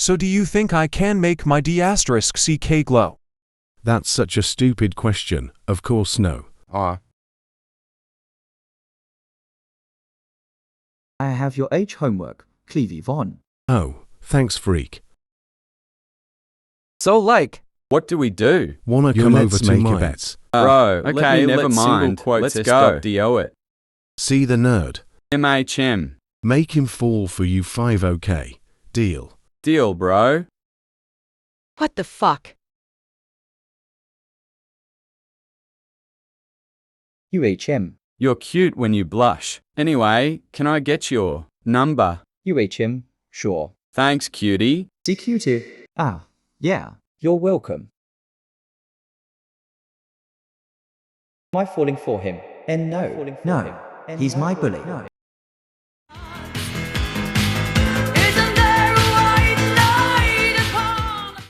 So do you think I can make my D*CK glow? That's such a stupid question. Of course no. I have your H homework, Clevie Von. Oh, thanks freak. So like, What do we do? Wanna Yo, come let's over to make a mine? bet. Bro, okay, let me never let mind. Single quote Let's test go. DO it. See the nerd. MHM. Make him fall for you 5 OK. Deal. Deal, bro. What the fuck? UHM. You're cute when you blush. Anyway, can I get your number? UHM. Sure. Thanks, cutie. CQ2. Ah, yeah. You're welcome. Am I falling for him? And no, he's my bully.